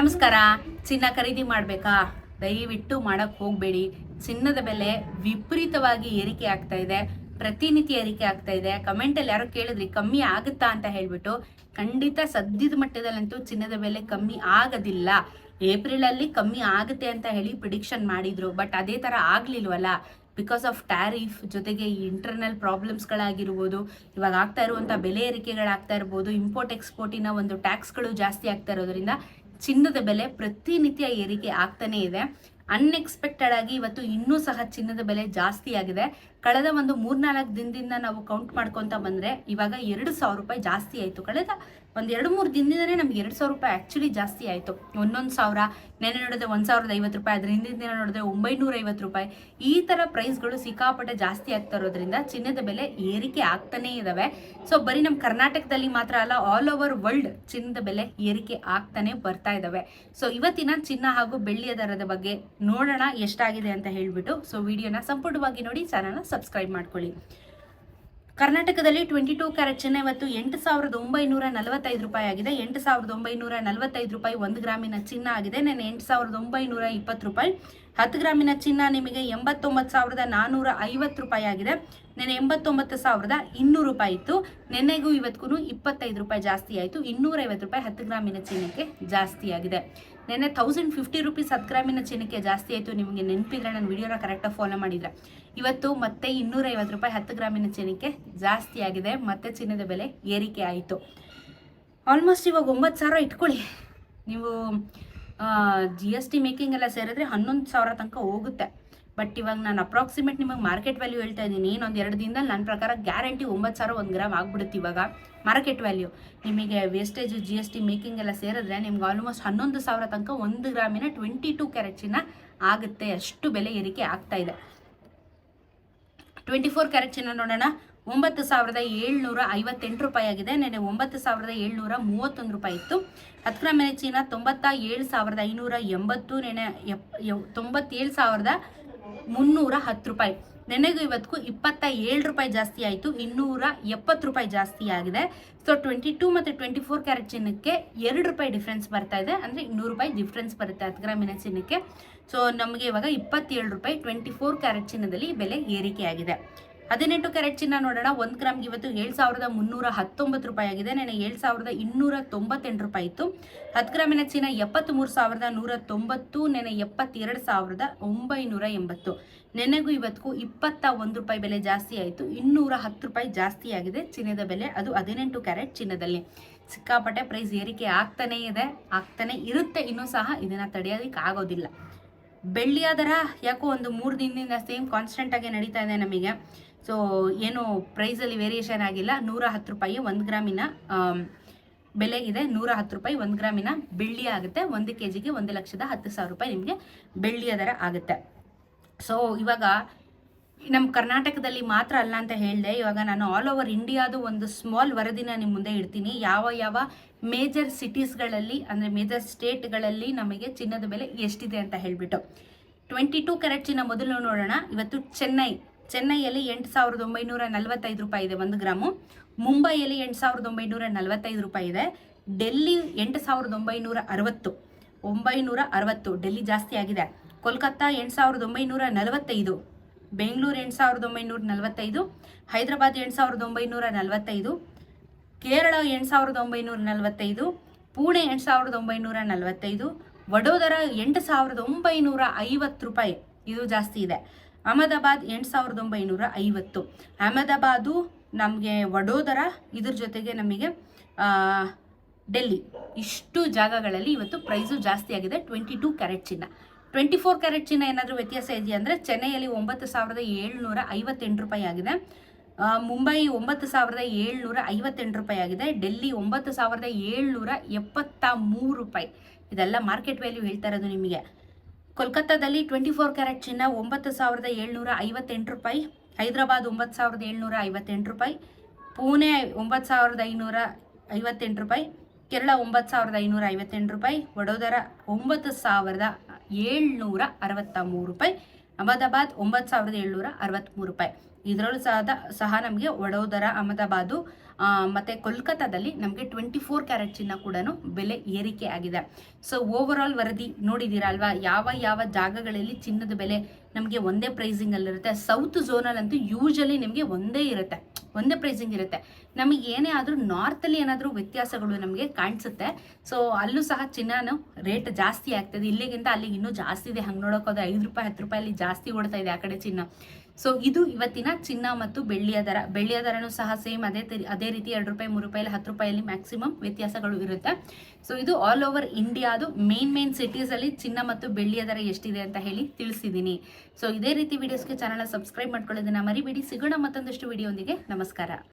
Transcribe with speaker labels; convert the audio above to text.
Speaker 1: ನಮಸ್ಕಾರ. ಚಿನ್ನ ಖರೀದಿ ಮಾಡಬೇಕಾ? ದಯವಿಟ್ಟು ಮಾಡಕ್ಕೆ ಹೋಗಬೇಡಿ. ಚಿನ್ನದ ಬೆಲೆ ವಿಪರೀತವಾಗಿ ಏರಿಕೆ ಆಗ್ತಾ ಇದೆ, ಪ್ರತಿನಿತ್ಯ ಏರಿಕೆ ಆಗ್ತಾ ಇದೆ. ಕಮೆಂಟಲ್ಲಿ ಯಾರೋ ಕೇಳಿದ್ರಿ ಕಮ್ಮಿ ಆಗುತ್ತಾ ಅಂತ ಹೇಳ್ಬಿಟ್ಟು, ಖಂಡಿತ ಸದ್ಯದ ಮಟ್ಟದಲ್ಲಂತೂ ಚಿನ್ನದ ಬೆಲೆ ಕಮ್ಮಿ ಆಗೋದಿಲ್ಲ. ಏಪ್ರಿಲ್ ಅಲ್ಲಿ ಕಮ್ಮಿ ಆಗುತ್ತೆ ಅಂತ ಹೇಳಿ ಪ್ರಿಡಿಕ್ಷನ್ ಮಾಡಿದ್ರು, ಬಟ್ ಅದೇ ತರ ಆಗ್ಲಿಲ್ವಲ್ಲ. ಬಿಕಾಸ್ ಆಫ್ ಟ್ಯಾರಿಫ್ ಜೊತೆಗೆ ಈ ಇಂಟರ್ನಲ್ ಪ್ರಾಬ್ಲಮ್ಸ್ಗಳಾಗಿರ್ಬೋದು, ಇವಾಗ ಆಗ್ತಾ ಇರುವಂಥ ಬೆಲೆ ಏರಿಕೆಗಳಾಗ್ತಾ ಇರ್ಬೋದು, ಇಂಪೋರ್ಟ್ ಎಕ್ಸ್ಪೋರ್ಟಿನ ಒಂದು ಟ್ಯಾಕ್ಸ್ಗಳು ಜಾಸ್ತಿ ಆಗ್ತಾ ಇರೋದ್ರಿಂದ ಚಿನ್ನದ ಬೆಲೆ ಪ್ರತಿನಿತ್ಯ ಏರಿಕೆ ಆಗ್ತಾನೆ ಇದೆ. ಅನ್ಎಕ್ಸ್ಪೆಕ್ಟೆಡ್ ಆಗಿ ಇವತ್ತು ಇನ್ನೂ ಸಹ ಚಿನ್ನದ ಬೆಲೆ ಜಾಸ್ತಿ ಆಗಿದೆ. ಕಳೆದ ಒಂದು 3-4 ದಿನದಿಂದ ನಾವು ಕೌಂಟ್ ಮಾಡ್ಕೊತ ಬಂದ್ರೆ ಇವಾಗ 2,000 ರೂಪಾಯಿ ಜಾಸ್ತಿ ಆಯ್ತು. ಕಳೆದ ಒಂದು 2-3 ದಿನದಿಂದನೇ ನಮ್ಗೆ 2,000 ರೂಪಾಯಿ ಆಕ್ಚುಲಿ ಜಾಸ್ತಿ ಆಯ್ತು. 1,000 ನೆನೆ ನೋಡಿದ್ರೆ 1,050 ರೂಪಾಯಿ, ಅದ್ರ ಹಿಂದಿನ ದಿನ ನೋಡಿದ್ರೆ 950 ರೂಪಾಯಿ. ಈ ತರ ಪ್ರೈಸ್ಗಳು ಸಿಕ್ಕಾಪಟ್ಟೆ ಜಾಸ್ತಿ ಆಗ್ತಾ ಇರೋದ್ರಿಂದ ಚಿನ್ನದ ಬೆಲೆ ಏರಿಕೆ ಆಗ್ತಾನೆ ಇದಾವೆ. ಸೊ ಬರೀ ನಮ್ಮ ಕರ್ನಾಟಕದಲ್ಲಿ ಮಾತ್ರ ಅಲ್ಲ, ಆಲ್ ಓವರ್ ವರ್ಲ್ಡ್ ಚಿನ್ನದ ಬೆಲೆ ಏರಿಕೆ ಆಗ್ತಾನೆ ಬರ್ತಾ ಇದಾವೆ. ಸೊ ಇವತ್ತಿನ ಚಿನ್ನ ಹಾಗೂ ಬೆಳ್ಳಿಯ ದರದ ಬಗ್ಗೆ ನೋಡೋಣ ಎಷ್ಟಾಗಿದೆ ಅಂತ ಹೇಳ್ಬಿಟ್ಟು. ಸೊ ವಿಡಿಯೋನ ಸಂಪೂರ್ಣವಾಗಿ ನೋಡಿ, ಚಾನಲ್ನ ಸಬ್ಸ್ಕ್ರೈಬ್ ಮಾಡ್ಕೊಳ್ಳಿ. ಕರ್ನಾಟಕದಲ್ಲಿ 22 ಕ್ಯಾರೆಟ್ ಚಿನ್ನ ಇವತ್ತು 8,945 ರೂಪಾಯಿ ಆಗಿದೆ. 8,945 ರೂಪಾಯಿ 1 ಗ್ರಾಮಿನ ಚಿನ್ನ ಆಗಿದೆ. ನೆನೆ 8,920 ರೂಪಾಯಿ. 10 ಗ್ರಾಮಿನ ಚಿನ್ನ ನಿಮಗೆ 89,450 ರೂಪಾಯಿ ಆಗಿದೆ. ನೆನೆ 89,200 ರೂಪಾಯಿ ಇತ್ತು. ನೆನ್ನೆಗೂ ಇವತ್ತಿಗೂ 25 ರೂಪಾಯಿ ಜಾಸ್ತಿ ಆಯಿತು. 250 ರೂಪಾಯಿ 10 ಗ್ರಾಮಿನ ಚಿನ್ನಕ್ಕೆ ಜಾಸ್ತಿ ಆಗಿದೆ. ನೆನ್ನೆ 1,050 ರುಪೀಸ್ 10 ಗ್ರಾಮಿನ ಚಿನ್ನಕ್ಕೆ ಜಾಸ್ತಿ ಆಯಿತು. ನಿಮಗೆ ನೆನಪಿದ್ರೆ ನನ್ನ ವಿಡಿಯೋನ ಕರೆಕ್ಟಾಗಿ ಫಾಲೋ ಮಾಡಿದ್ರೆ. ಇವತ್ತು ಮತ್ತೆ 250 ರೂಪಾಯಿ 10 ಗ್ರಾಮಿನ ಚಿನ್ನಕ್ಕೆ ಜಾಸ್ತಿ ಆಗಿದೆ. ಮತ್ತೆ ಚಿನ್ನದ ಬೆಲೆ ಏರಿಕೆ ಆಯಿತು. ಆಲ್ಮೋಸ್ಟ್ ಇವಾಗ 9,000 ಇಟ್ಕೊಳ್ಳಿ ನೀವು. GST ಮೇಕಿಂಗ್ ಎಲ್ಲ ಸೇರಿದ್ರೆ 11,000 ತನಕ ಹೋಗುತ್ತೆ. ಬಟ್ ಇವಾಗ ನಾನು ಅಪ್ರಾಕ್ಸಿಮೇಟ್ ನಿಮಗೆ ಮಾರ್ಕೆಟ್ ವ್ಯಾಲ್ಯೂ ಹೇಳ್ತಾ ಇದ್ದೀನಿ. ಇನ್ನೊಂದು 2 ದಿನದಲ್ಲಿ ನನ್ನ ಪ್ರಕಾರ ಗ್ಯಾರಂಟಿ 9,000 1 ಗ್ರಾಮ್ ಆಗ್ಬಿಡುತ್ತೆ. ಇವಾಗ ಮಾರ್ಕೆಟ್ ವ್ಯಾಲ್ಯೂ ನಿಮಗೆ ವೇಸ್ಟೇಜ್ GST ಮೇಕಿಂಗ್ ಎಲ್ಲ ಸೇರಿದ್ರೆ ನಿಮ್ಗೆ ಆಲ್ಮೋಸ್ಟ್ 11,000 ತನಕ 1 ಗ್ರಾಮಿನ 22 ಕ್ಯಾರೆಟ್ ಚಿನ್ನ ಆಗುತ್ತೆ. ಅಷ್ಟು ಬೆಲೆ ಏರಿಕೆ ಆಗ್ತಾ ಇದೆ. 24 ಕ್ಯಾರೆಟ್ ಚಿನ್ನ ನೋಡೋಣ. 9,758 ರೂಪಾಯಿ ಆಗಿದೆ. ನೆನೆ 9,731 ರೂಪಾಯಿ ಇತ್ತು. 10 ಗ್ರಾಮಿನ ಚಿನ್ನ 97,580, ನೆನೆ 97,310 ರೂಪಾಯಿ. ನೆನೆಗೂ ಇವತ್ತಿಗೂ 27 ರೂಪಾಯಿ ಜಾಸ್ತಿ ಆಯಿತು. 270 ರೂಪಾಯಿ ಜಾಸ್ತಿ ಆಗಿದೆ. ಸೊ 22 ಮತ್ತು 24 ಕ್ಯಾರೆಟ್ ಚಿನ್ನಕ್ಕೆ 2 ರೂಪಾಯಿ ಡಿಫ್ರೆನ್ಸ್ ಬರ್ತಾ ಇದೆ. ಅಂದರೆ 200 ರೂಪಾಯಿ ಡಿಫ್ರೆನ್ಸ್ ಬರುತ್ತೆ 10 ಗ್ರಾಮಿನ ಚಿನ್ನಕ್ಕೆ. ಸೊ ನಮಗೆ ಇವಾಗ 27 ರೂಪಾಯಿ 24 ಕ್ಯಾರೆಟ್ ಚಿನ್ನದಲ್ಲಿ ಬೆಲೆ ಏರಿಕೆ ಆಗಿದೆ. 18 ಕ್ಯಾರೆಟ್ ಚಿನ್ನ ನೋಡೋಣ. 1 ಗ್ರಾಮ್ಗೆ ಇವತ್ತು 7,319 ರೂಪಾಯಿ ಆಗಿದೆ. ನೆನೆ 7,298 ರೂಪಾಯಿ ಇತ್ತು. 10 ಗ್ರಾಮಿನ ಚಿನ್ನ 73,190, ನೆನೆ 72,980. ನೆನೆಗೂ ಇವತ್ತಿಗೂ 21 ರೂಪಾಯಿ ಬೆಲೆ ಜಾಸ್ತಿ ಆಯಿತು. 210 ರೂಪಾಯಿ ಜಾಸ್ತಿ ಆಗಿದೆ ಚಿನ್ನದ ಬೆಲೆ. ಅದು 18 ಕ್ಯಾರೆಟ್ ಚಿನ್ನದಲ್ಲಿ. ಸಿಕ್ಕಾಪಟ್ಟೆ ಪ್ರೈಸ್ ಏರಿಕೆ ಆಗ್ತಾನೆ ಇದೆ, ಆಗ್ತಾನೆ ಇರುತ್ತೆ. ಇನ್ನೂ ಸಹ ಇದನ್ನ ತಡೆಯೋದಕ್ಕೆ ಆಗೋದಿಲ್ಲ. ಬೆಳ್ಳಿಯ ದರ ಯಾಕೋ ಒಂದು 3 ದಿನದಿಂದ ಸೇಮ್ ಕಾನ್ಸ್ಟೆಂಟ್ ಆಗಿ ನಡೀತಾ ಇದೆ ನಮಗೆ. ಸೊ ಏನು ಪ್ರೈಸಲ್ಲಿ ವೇರಿಯೇಷನ್ ಆಗಿಲ್ಲ. 110 ರೂಪಾಯಿ 1 ಗ್ರಾಮಿನ ಬೆಲೆ ಇದೆ. 110 ರೂಪಾಯಿ 1 ಗ್ರಾಮಿನ ಬೆಳ್ಳಿ ಆಗುತ್ತೆ. 1 kgಗೆ 1,10,000 ರೂಪಾಯಿ ನಿಮಗೆ ಬೆಳ್ಳಿಯ ದರ ಆಗುತ್ತೆ. ಸೊ ಇವಾಗ ನಮ್ಮ ಕರ್ನಾಟಕದಲ್ಲಿ ಮಾತ್ರ ಅಲ್ಲ ಅಂತ ಹೇಳಿದೆ. ಇವಾಗ ನಾನು ಆಲ್ ಓವರ್ ಇಂಡಿಯಾದು ಒಂದು ಸ್ಮಾಲ್ ವರದಿನ ನಿಮ್ಮ ಮುಂದೆ ಇಡ್ತೀನಿ. ಯಾವ ಮೇಜರ್ ಸಿಟೀಸ್ಗಳಲ್ಲಿ ಅಂದರೆ ಮೇಜರ್ ಸ್ಟೇಟ್ಗಳಲ್ಲಿ ನಮಗೆ ಚಿನ್ನದ ಬೆಲೆ ಎಷ್ಟಿದೆ ಅಂತ ಹೇಳಿಬಿಟ್ಟು. 22 ಕ್ಯಾರೆಟ್ ಚಿನ್ನ ಮೊದಲು ನೋಡೋಣ. ಇವತ್ತು ಚೆನ್ನೈಯಲ್ಲಿ 8,945 ರೂಪಾಯಿ ಇದೆ 1 ಗ್ರಾಮು. ಮುಂಬೈಯಲ್ಲಿ 8,945 ರೂಪಾಯಿ ಇದೆ. ಡೆಲ್ಲಿ 8,960 ಡೆಲ್ಲಿ ಜಾಸ್ತಿ ಆಗಿದೆ. ಕೋಲ್ಕತ್ತಾ 8,945, ಬೆಂಗಳೂರು 8,945, ಹೈದರಾಬಾದ್ 8,945, ಕೇರಳ 8,945, ಪುಣೆ 8,945, ವಡೋದರ 8,950 ರೂಪಾಯಿ, ಇದು ಜಾಸ್ತಿ ಇದೆ. ಅಹಮದಾಬಾದ್ 8,950. ಅಹಮದಾಬಾದು ನಮಗೆ ವಡೋದರ, ಇದ್ರ ಜೊತೆಗೆ ನಮಗೆ ಡೆಲ್ಲಿ, ಇಷ್ಟು ಜಾಗಗಳಲ್ಲಿ ಇವತ್ತು ಪ್ರೈಸು ಜಾಸ್ತಿ ಆಗಿದೆ 22 ಕ್ಯಾರೆಟ್ ಚಿನ್ನ. 24 ಕ್ಯಾರೆಟ್ ಚಿನ್ನ ಏನಾದರೂ ವ್ಯತ್ಯಾಸ ಇದೆಯಾ ಅಂದರೆ ಚೆನ್ನೈಯಲ್ಲಿ 9,758 ರೂಪಾಯಿ ಆಗಿದೆ. ಮುಂಬೈ 9,758 ರೂಪಾಯಿ ಆಗಿದೆ. ಡೆಲ್ಲಿ 9,773 ರೂಪಾಯಿ. ಇದೆಲ್ಲ ಮಾರ್ಕೆಟ್ ವ್ಯಾಲ್ಯೂ ಹೇಳ್ತಾ ಇರೋದು ನಿಮಗೆ. ಕೋಲ್ಕತ್ತಾದಲ್ಲಿ 24 ಕ್ಯಾರೆಟ್ ಚಿನ್ನ 9,758 ರೂಪಾಯಿ. ಹೈದರಾಬಾದ್ 9,758 ರೂಪಾಯಿ. ಪುಣೆ 9,558 ರೂಪಾಯಿ. ಕೇರಳ 9,558 ರೂಪಾಯಿ. ವಡೋದರ 9,763 ರೂಪಾಯಿ. ಅಹಮದಾಬಾದ್ 9,763 ರೂಪಾಯಿ. ಇದರಲ್ಲೂ ಸಹ ನಮಗೆ ವಡೋದರ, ಅಹಮದಾಬಾದು, ಮತ್ತು ಕೋಲ್ಕತ್ತಾದಲ್ಲಿ ನಮಗೆ 24 ಕ್ಯಾರೆಟ್ ಚಿನ್ನ ಕೂಡ ಬೆಲೆ ಏರಿಕೆ ಆಗಿದೆ. ಸೊ ಓವರ್ ಆಲ್ ವರದಿ ನೋಡಿದ್ದೀರಾ ಅಲ್ವಾ, ಯಾವ ಜಾಗಗಳಲ್ಲಿ ಚಿನ್ನದ ಬೆಲೆ ನಮಗೆ ಒಂದೇ ಪ್ರೈಸಿಂಗಲ್ಲಿರುತ್ತೆ. ಸೌತ್ ಝೋನಲ್ಲಂತೂ ಯೂಶಲಿ ನಿಮಗೆ ಒಂದೇ ಪ್ರೈಸಿಂಗ್ ಇರುತ್ತೆ. ನಮಗೆ ಏನೇ ಆದರೂ ನಾರ್ತಲ್ಲಿ ಏನಾದರೂ ವ್ಯತ್ಯಾಸಗಳು ನಮಗೆ ಕಾಣಿಸುತ್ತೆ. ಸೊ ಅಲ್ಲೂ ಸಹ ಚಿನ್ನನು ರೇಟ್ ಜಾಸ್ತಿ ಆಗ್ತದೆ, ಇಲ್ಲಿಗಿಂತ ಅಲ್ಲಿಗೆ ಇನ್ನೂ ಜಾಸ್ತಿ ಇದೆ. ಹಂಗೆ ನೋಡೋಕೋದ್ರೆ 5 ರೂಪಾಯಿ 10 ರೂಪಾಯಲ್ಲಿ ಜಾಸ್ತಿ ಓಡ್ತಾ ಇದೆ ಆ ಕಡೆ ಚಿನ್ನ. ಸೊ ಇದು ಇವತ್ತಿನ ಚಿನ್ನ ಮತ್ತು ಬೆಳ್ಳಿಯ ದರನೂ ಸಹ ಸೇಮ್ ಅದೇ ರೀತಿ 2 ರೂಪಾಯಿ 3 ರೂಪಾಯಿ 10 ರೂಪಾಯಲ್ಲಿ ಮ್ಯಾಕ್ಸಿಮಮ್ ವ್ಯತ್ಯಾಸಗಳು ಇರುತ್ತೆ. ಸೊ ಇದು ಆಲ್ ಓವರ್ ಇಂಡಿಯಾದು ಮೇನ್ ಸಿಟೀಸಲ್ಲಿ ಚಿನ್ನ ಮತ್ತು ಬೆಳ್ಳಿಯ ದರ ಎಷ್ಟಿದೆ ಅಂತ ಹೇಳಿ ತಿಳಿಸಿದ್ದೀನಿ. ಸೊ ಇದೇ ರೀತಿ ವಿಡಿಯೋಸ್ಗೆ ಚಾನಲ್ನ ಸಬ್ಸ್ಕ್ರೈಬ್ ಮಾಡ್ಕೊಳ್ಳೋದನ್ನ ಮರಿಬೇಡಿ. ಸಿಗೋಣ ಮತ್ತೊಂದಷ್ಟು ವಿಡಿಯೋ ಒಂದಿಗೆ. ನಮಸ್ಕಾರ.